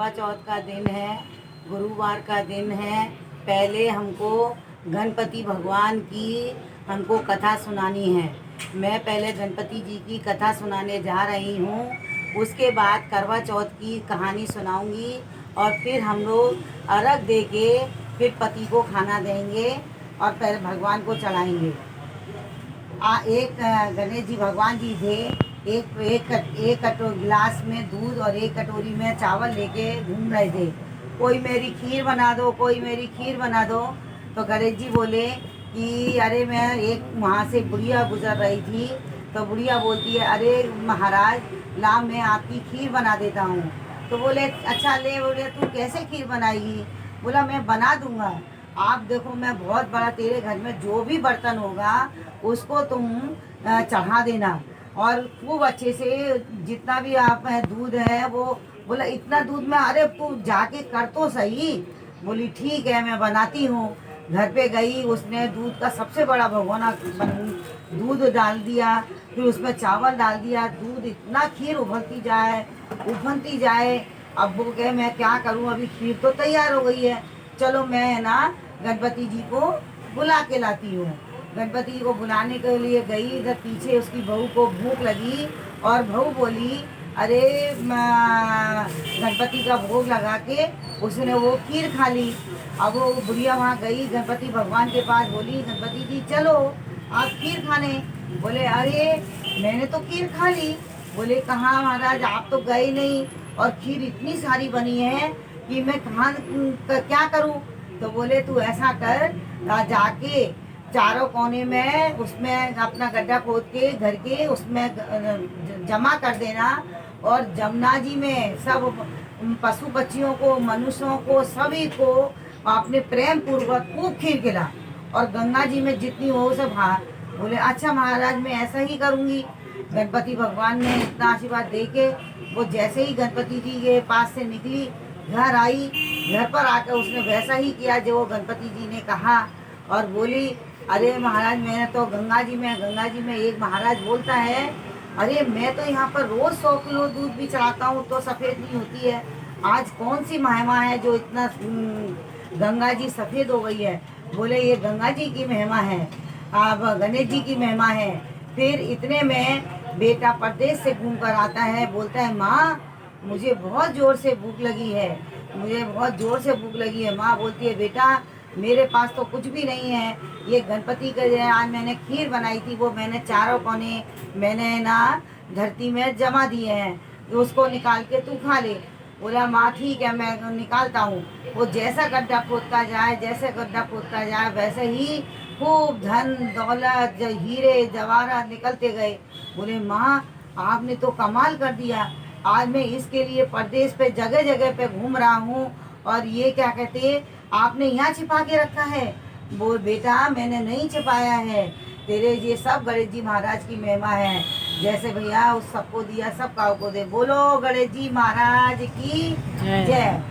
करवा चौथ का दिन है, गुरुवार का दिन है। पहले हमको गणपति भगवान की हमको कथा सुनानी है। मैं पहले गणपति जी की कथा सुनाने जा रही हूँ। उसके बाद करवा चौथ की कहानी सुनाऊंगी और फिर हम लोग अर्घ दे के फिर पति को खाना देंगे और पहले भगवान को चढ़ाएंगे। एक गणेश जी भगवान जी थे। एक कटोरी गिलास में दूध और एक कटोरी में चावल लेके घूम रहे थे। कोई मेरी खीर बना दो, कोई मेरी खीर बना दो। तो गणेश जी बोले कि अरे मैं एक वहाँ से बुढ़िया गुजर रही थी। तो बुढ़िया बोलती है, अरे महाराज ला मैं आपकी खीर बना देता हूँ। तो बोले अच्छा ले। बोले तू कैसे खीर बनाएगी? बोला मैं बना दूंगा। आप देखो मैं बहुत बड़ा, तेरे घर में जो भी बर्तन होगा उसको तुम चढ़ा देना और खूब अच्छे से जितना भी आप दूध है वो। बोला इतना दूध में? अरे तू जाके कर तो सही। बोली ठीक है मैं बनाती हूँ। घर पे गई, उसने दूध का सबसे बड़ा भगोना दूध डाल दिया, फिर उसमें चावल डाल दिया। दूध इतना खीर उबलती जाए। अब वो कहे मैं क्या करूँ, अभी खीर तो तैयार हो गई है, चलो मैं ना गणपति जी को बुला के लाती हूँ। गणपति जी को बुलाने के लिए गई। इधर पीछे उसकी बहू को भूख लगी और बहू बोली अरे गणपति का भोग लगा के उसने वो खीर खा ली। अब वो बुढ़िया वहाँ गई गणपति भगवान के पास, बोली गणपति जी चलो आप खीर खाने। बोले अरे मैंने तो खीर खा ली। बोले कहाँ महाराज, आप तो गए नहीं और खीर इतनी सारी बनी है कि मैं कहाँ क्या करूँ। तो बोले तू ऐसा कर, जाके चारों कोने में उसमें अपना गड्ढा खोद के घर के उसमें जमा कर देना और जमुना जी में सब पशु पक्षियों को, मनुष्यों को, सभी को अपने प्रेम पूर्वक खूब खीर खिला और गंगा जी में जितनी हो सब हार। बोले अच्छा महाराज मैं ऐसा ही करूँगी। गणपति भगवान ने इतना आशीर्वाद दे के वो जैसे ही गणपति जी के पास से निकली, घर आई, घर पर आकर उसने वैसा ही किया जो वो गणपति जी ने कहा और बोली अरे महाराज मैंने तो गंगा जी में एक महाराज बोलता है अरे मैं तो यहाँ पर रोज 100 किलो दूध भी चढ़ाता हूँ तो सफ़ेद नहीं होती है। आज कौन सी महिमा है जो इतना गंगा जी सफ़ेद हो गई है? बोले ये गंगा जी की महिमा है, अब गणेश जी की महिमा है। फिर इतने में बेटा परदेश से घूम कर आता है, बोलता है माँ मुझे बहुत ज़ोर से भूख लगी है, मुझे बहुत ज़ोर से भूख लगी है। माँ बोलती है बेटा मेरे पास तो कुछ भी नहीं है, ये गणपति के आज मैंने खीर बनाई थी, वो मैंने चारों कोने मैंने ना धरती में जमा दिए हैं, तो उसको निकाल के तू खा ले। बोला माँ ठीक है मैं निकालता हूँ। वो जैसा गड्ढा खोदता जाए वैसे ही खूब धन दौलत हीरे जवाहरात निकलते गए। बोले माँ आपने तो कमाल कर दिया, आज मैं इसके लिए परदेश पे जगह जगह पे घूम रहा हूँ और ये क्या कहते आपने यहाँ छिपा के रखा है। बोल बेटा मैंने नहीं छिपाया है, तेरे ये सब गणेश जी महाराज की महिमा है। जैसे भैया उस सबको दिया सब काऊ को दे। बोलो गणेश जी महाराज की जय।